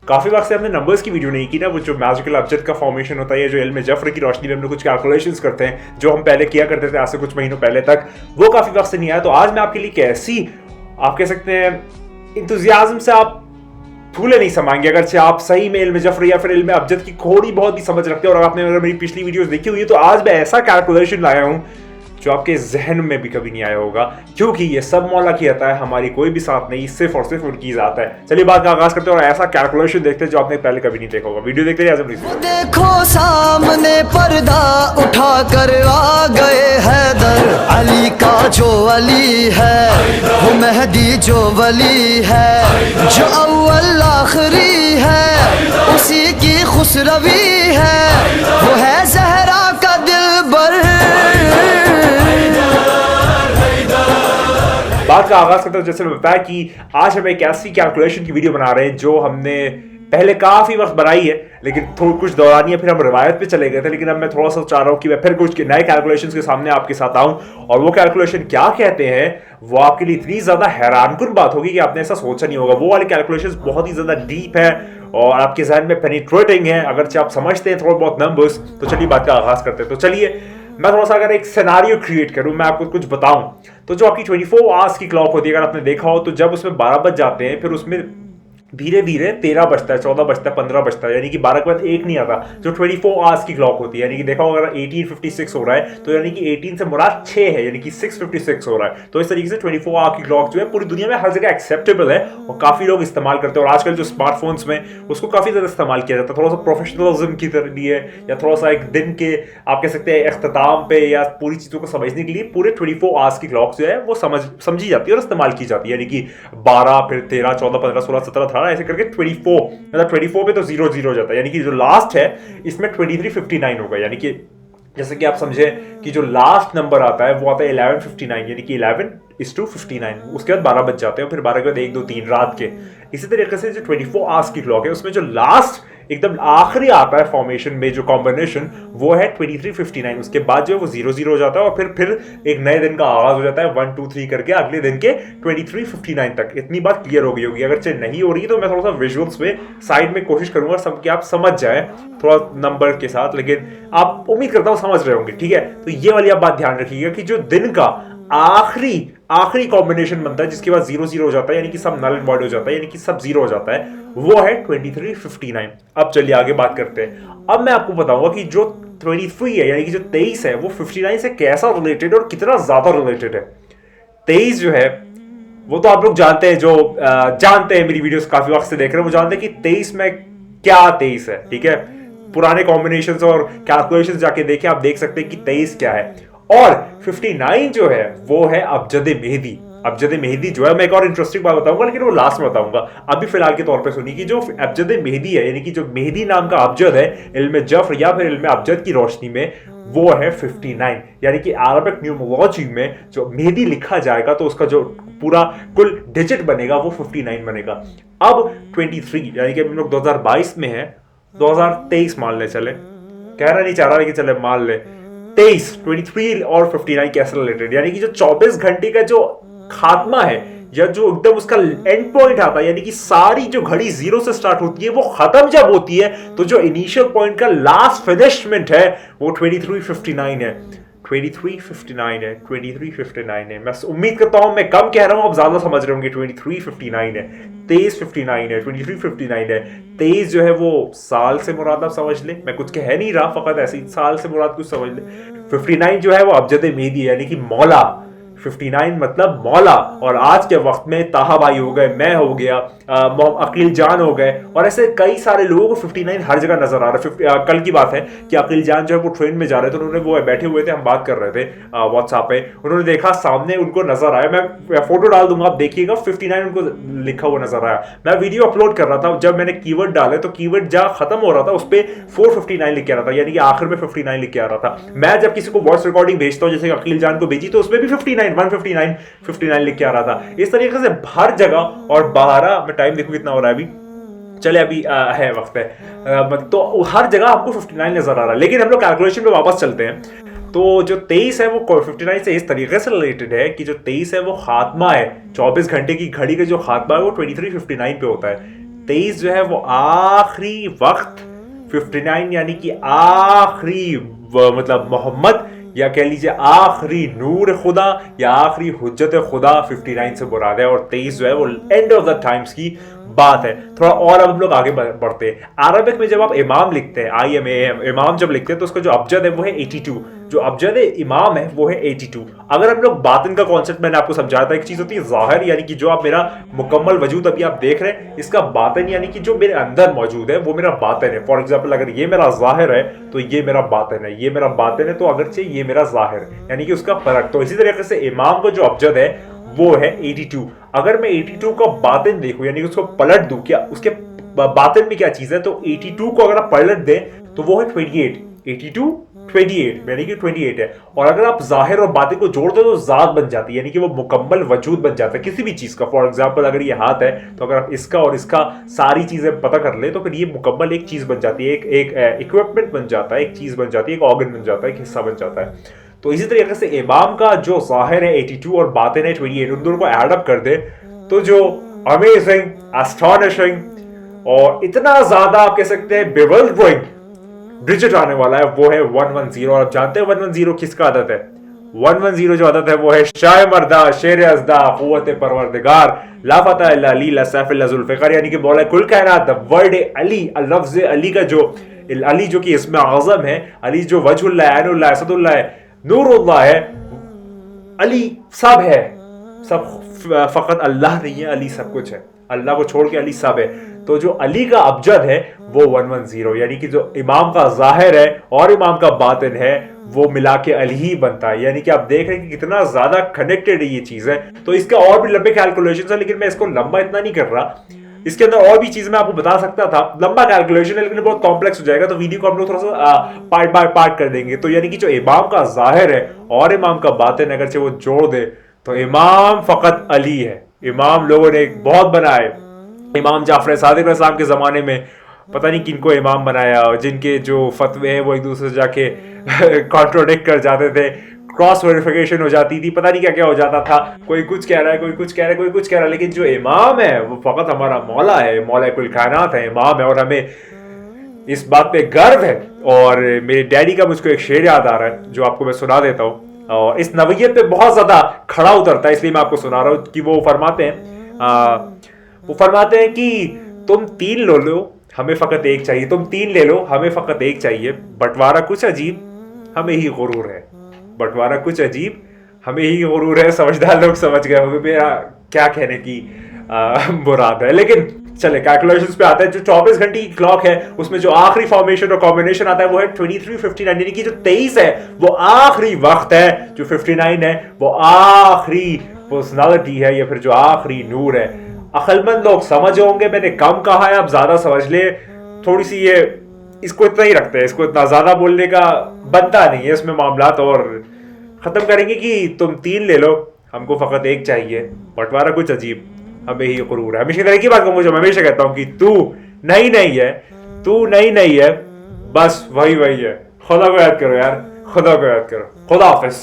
काफी वक्त से हमने नंबर्स की वीडियो नहीं की ना, वो जो मैजिकल अबजद का फॉर्मेशन होता है, जो इल्म जफर की रोशनी में हम लोग कुछ कैलकुलेशंस करते हैं जो हम पहले किया करते थे आज से कुछ महीनों पहले तक, वो काफी वक्त से नहीं आया। तो आज मैं आपके लिए कैसी, आप कह सकते हैं इंतुजियाज्म से आप फूले नहीं समाएंगे अगर से आप सही में इल्म जफर या फिर इल्म अबजद की थोड़ी बहुत भी समझ रखते हो। और आपने अगर मेरी पिछली वीडियोस देखी हुई है तो आज मैं ऐसा कैलकुलेशन लाया हूं जो आपके जहन में भी कभी नहीं आया होगा, क्योंकि ये सब मौला की अता है, हमारी कोई भी साथ नहीं, सिर्फ और सिर्फ उनकी ज़ात है। चलिए बात का आगाज करते हैं और ऐसा कैलकुलेशन देखते हैं जो आपने पहले कभी नहीं देखा होगा। वीडियो देखते रहिए। देखो सामने पर्दा उठा कर आ गए हैदर, अली का जो अली है वो मेहदी जो वली है, जो अव्वल आखिरी है उसी की खुसरवी है, वो है जहरा का दिलबर। बात का आगाज करते हैं। जैसे मैं बताया कि आज हम एक ऐसी कैलकुलेशन की वीडियो बना रहे हैं जो हमने पहले काफी वक्त बनाई है, लेकिन थोड़ा कुछ दौरानिया फिर हम रिवायत पे चले गए थे। लेकिन अब मैं थोड़ा सा चाह रहा हूँ कि मैं फिर कुछ नए कैलकुलेशंस के सामने आपके साथ आऊं, और वो कैलकुलेशन क्या कहते हैं वो आपके लिए इतनी ज्यादा हैरानकुन बात होगी कि आपने ऐसा सोचा नहीं होगा। वो वाली कैलकुलेशंस बहुत ही ज्यादा डीप है और आपके जहन में पेनिट्रेटिंग है, अगर आप समझते हैं थोड़ा बहुत नंबर्स। तो चलिए बात का आगाज करते हैं। तो चलिए मैं थोड़ा सा अगर एक सिनेरियो क्रिएट करूं, मैं आपको कुछ बताऊं, तो जो आपकी 24 आवर्स की क्लॉक होती है, अगर आपने देखा हो तो जब उसमें 12 बज जाते हैं फिर उसमें धीरे धीरे 13 बजता है, 14 बजता है, 15 बजता है, यानी कि 12 के बाद एक नहीं आता। जो 24 आवर्स की क्लॉक होती है, यानी कि देखा होगा अगर 1856 हो रहा है तो यानी कि 18 से मुराद 6 है, यानी कि 656 हो रहा है। तो इस तरीके से 24 आवर की क्लॉक जो है पूरी दुनिया में हर जगह एक्सेप्टेबल है और काफी लोग इस्तेमाल करते हैं। और आजकल जो स्मार्टफोन्स में उसको काफी ज्यादा इस्तेमाल किया जाता है, थोड़ा सा प्रोफेशनलिज्म की तरह लिए, या थोड़ा सा एक दिन के आप कह सकते हैं अख्ताम पे, या पूरी चीजों को समझने के लिए पूरे 24 आवर्स की क्लॉक जो है वो समझी जाती है और इस्तेमाल की जाती है। यानी कि 12 फिर 13 14 15 16 17 18 ऐसे करके 24, मतलब 24 पे तो 0 हो जाता है, यानी कि जो लास्ट है इसमें 2359 होगा। यानी कि जैसे कि आप समझे कि जो लास्ट नंबर आता है वो आता है 1159, यानी कि 11:59। उसके बाद 12 बज जाते हैं, फिर 12 के बाद 1 2 3 रात के। इसी तरीके से जो 24 आवर्स की क्लॉक है उसमें जो लास्ट एकदम आखिरी आता है फॉर्मेशन में जो कॉम्बिनेशन, वो है 2359। उसके बाद जो है वो 0 हो जाता है और फिर एक नए दिन का आगाज हो जाता है 1 2 3 करके अगले दिन के 2359 तक। इतनी बात क्लियर हो गई होगी। अगर चाहे नहीं हो रही तो मैं थोड़ा सा विजुअल्स पे साइड में कोशिश करूंगा सब कि आप समझ जाए थोड़ा नंबर के साथ, लेकिन आप उम्मीद करता हूं समझ रहे होंगे। ठीक है, तो ये वाली आप बात ध्यान रखिएगा कि जो दिन का आखिरी कॉम्बिनेशन बनता है जिसके बाद 0 हो जाता है, यानी कि सब नल एंड वॉइड हो जाता है, यानी कि सब 0 हो जाता है, वो है 2359। अब चलिए आगे बात करते हैं। अब मैं आपको बताऊंगा कि जो 23 है, यानी कि जो 23 है, वो 59 से कैसा रिलेटेड और कितना ज्यादा रिलेटेड है। 23 जो है वो तो आप लोग जानते हैं, जो जानते हैं मेरी वीडियोस काफी वक्त से देख रहे हैं, वो जानते हैं कि 23 में क्या 23 है। ठीक है, पुराने कॉम्बिनेशंस और कैलकुलेशंस जाके देखें, आप देख सकते हैं कि 23 क्या है। और 59 जो है वो है अबजद मेहदी। अबजद मेहदी जो है, मैं एक और इंटरेस्टिंग बात बताऊंगा लेकिन वो लास्ट में बताऊंगा। अभी फिलहाल के तौर पे सुनिए कि जो अबजद मेहदी है, यानी कि जो मेहदी नाम का अबजद है इल्म जफ्र या फिर इल्म अबजद की रोशनी में, वो है 59। यानी कि अरबिक न्यूमरोलॉजी में जो मेहदी लिखा जाएगा तो उसका जो पूरा कुल डिजिट बनेगा वो 59 बनेगा। अब 23 यानी कि हम लोग 2022 में है, 2023 मान ले, चले कहना नहीं चाह रहा लेकिन चले मान ले 23 और 59 कैसे रिलेटेड, यानी कि जो 24 घंटे का जो खात्मा है या जो एकदम उसका एंड पॉइंट आता है, यानी कि सारी जो घड़ी 0 से स्टार्ट होती है वो खत्म जब होती है तो जो इनिशियल पॉइंट का लास्ट फिनिशमेंट है वो 2359 है। 2359 है। मैं उम्मीद करता हूं मैं कम कह रहा हूं, आप ज्यादा समझ रहे होंगे। 2359 है, 2359 है, 2359 है। 23 जो है वो साल से मुराद आप समझ ले, मैं कुछ कह नहीं रहा, फकत ऐसे ही साल से मुराद कुछ समझ ले। 59 जो है वो अबजद मेहदी यानी कि मौला, 59 मतलब मौला। और आज के वक्त में ताहा भाई हो गए, मैं हो गया, अकील जान हो गए, और ऐसे कई सारे लोगों को 59 हर जगह नजर आ रहा है। कल की बात है कि अकील जान जो है वो ट्रेन में जा रहे थे, उन्होंने वो बैठे हुए थे, हम बात कर रहे थे व्हाट्सएप पे, उन्होंने देखा सामने उनको नजर आया, मैं फोटो डाल दूंगा आप देखिएगा, 59 उनको लिखा हुआ नजर आया। मैं वीडियो अपलोड कर रहा था, जब मैंने कीवर्ड डाले तो कीवर्ड जहां खत्म हो रहा था उस पर 459 लिख के आ रहा था, यानी कि आखिर में 59 लिख के आ रहा था। मैं जब किसी को वॉइस रिकॉर्डिंग भेजता हूं, जैसे अकील जान को भेजी, तो उसमें भी 59 लिख के आ रहा था। इस तरीके से हर जगह, और 12 में टाइम देखो कितना हो रहा है अभी, चले अभी है वक्त है, तो हर जगह आपको 59 नजर आ रहा है। लेकिन हम लोग कैलकुलेशन पे वापस चलते हैं। तो जो 23 है वो 59 से इस तरीके से रिलेटेड है कि जो 23 है वो खात्मा है, 24 घंटे की घड़ी का जो खात्मा है वो 2359 पे होता है। 23 जो है वो आखिरी वक्त, 59 यानी कि आखिरी मतलब मोहम्मद, या कह लीजिए आखिरी नूर खुदा या आखिरी हुज्जत खुदा 59 से मुराद है, और 23 जो है वो एंड ऑफ द टाइम्स की बात है। थोड़ा और अब हम लोग आगे बढ़ते हैं। अरबिक में जब आप इमाम लिखते हैं, IMAM, इमाम जब लिखते हैं तो उसका जो अबजद है वो है 82, जो अबजद इमाम है वो है 82। अगर हम लोग बातिन का कॉन्सेप्ट मैंने आपको समझाया था, एक चीज होती है जाहिर, यानी कि जो आप मेरा मुकम्मल वजूद अभी आप देख रहे हैं, इसका बातिन यानी कि जो मेरे अंदर मौजूद है वो मेरा बातिन है। फॉर एग्जाम्पल अगर ये मेरा जाहिर है तो ये मेरा बातिन है, ये मेरा बातिन है तो अगरचे ये मेरा जाहिर, यानी कि उसका फर्क। तो इसी तरीके से इमाम का जो अबजद है वो है 82। अगर मैं 82 का बातिन देखूं, यानी कि उसको पलट दूं, क्या उसके बातिन में क्या चीज है, तो 82 को अगर आप पलट दें तो वो है 28। 82 28 यानी कि 28 है। और अगर आप जाहिर और बातिन को जोड़ दो तो जात बन जाती है, यानी कि वो मुकम्मल वजूद बन जाता है किसी भी चीज का। फॉर एग्जाम्पल अगर ये हाथ है तो अगर आप इसका और इसका सारी चीजें पता कर ले तो फिर ये मुकम्मल एक चीज बन जाती है, एक इक्विपमेंट बन जाता है, एक चीज बन जाती है, एक ऑर्गन बन जाता है, एक हिस्सा बन जाता है। तो इसी तरीके से इमाम का जो जाहिर है 82 और बातिन है 28, उन दोनों को ऐड अप कर दे तो जो अमेजिंग, एस्टोनिशिंग और इतना ज्यादा आप कह सकते हैं बेविल्डरिंग रिजल्ट आने वाला है वो है 110। और आप जानते हैं 110 किसका आदत है? 110 जो आदत है वो है शाह मर्दा शेर अज़दा क़ुव्वत परवरदिगार ला फता इल्ला अली ला सैफ इल्ला ज़ुल्फ़िकार, यानी कि मौला कुल कायनात, द वर्ड अली, लफ्ज़ अली का जो अली जो कि इसमें आज़म है, अली जो वजहुल्लाह, ऐनुल्लाह, असदुल्लाह है, नूरुल्लाह है, अली सब है, सब फकत अल्लाह नहीं है, अली सब कुछ है, अल्लाह को छोड़ के अली सब है। तो जो अली का अबजद है वो 110, यानी कि जो इमाम का जाहिर है और इमाम का बातिन है वो मिला के अली ही बनता है। यानी कि आप देख रहे हैं कि कितना ज्यादा कनेक्टेड है ये चीज है। तो इसका और भी लंबे कैलकुलेशन है, लेकिन मैं इसको लंबा इतना नहीं कर रहा। इसके अंदर और भी चीज मैं आपको बता सकता था, लंबा कैलकुलेशन है लेकिन बहुत कॉम्प्लेक्स हो जाएगा, तो वीडियो को हम लोग थोड़ा सा पार्ट बाय पार्ट कर देंगे। तो यानी कि जो इमाम का जाहिर है और इमाम का बातिन अगर से वो जोड़ दे तो इमाम फकत अली है। इमाम लोगों ने बहुत बनाए, इमाम जाफर सादिक अलैहिस्सलाम के ज़माने में पता नहीं किनको इमाम बनाया, और जिनके जो फतवे हैं वो एक दूसरे से जाके कॉन्ट्रोडिक्ट कर जाते थे, क्रॉस वेरिफिकेशन हो जाती थी, पता नहीं क्या क्या हो जाता था, कोई कुछ कह रहा है, कोई कुछ कह रहा है, कोई कुछ कह रहा है। लेकिन जो इमाम है वो फ़कत हमारा मौला है, मौला कुल कायनात है, इमाम है, और हमें इस बात पे गर्व है। और मेरे डैडी का मुझको एक शेर याद आ रहा है जो आपको मैं सुना देता हूँ, और इस नवीयत पे बहुत ज़्यादा खड़ा उतरता है, इसलिए मैं आपको सुना रहा हूँ कि वो फरमाते हैं कि तुम 3 लो लो हमें फ़कत एक चाहिए, तुम 3 ले लो हमें फ़कत एक चाहिए, बंटवारा कुछ अजीब हमें ही गुरूर है, बंटवारा कुछ अजीब हमें ही गुरूर है। समझदार लोग समझ गए होंगे मेरा क्या कहने की मुराद है। लेकिन चले कैलकुलेशंस पे आते हैं। जो 24 घंटे की क्लॉक है उसमें जो आखिरी फॉर्मेशन और कॉम्बिनेशन आता है वो है 2359, यानी कि जो 23 है वो आखिरी वक्त है, जो 59 है वो आखिरी पर्सनालिटी है, या फिर जो आखिरी नूर है। अक्लमंद लोग समझ होंगे, मैंने कम कहा है, आप ज्यादा समझ ले। थोड़ी सी ये इसको इतना ही रखते हैं, इसको इतना ज्यादा बोलने का बनता नहीं है इसमें मामलात, और खत्म करेंगे कि तुम 3 ले लो हमको फकत एक चाहिए, बंटवारा कुछ अजीब हमें ही गुरूर है। हमेशा तरह की बात कहूँ, मैं हमेशा कहता हूँ कि तू नहीं है, तू नहीं है, बस वही है। खुदा को याद करो यार, खुदा को याद करो। खुदा हाफिज।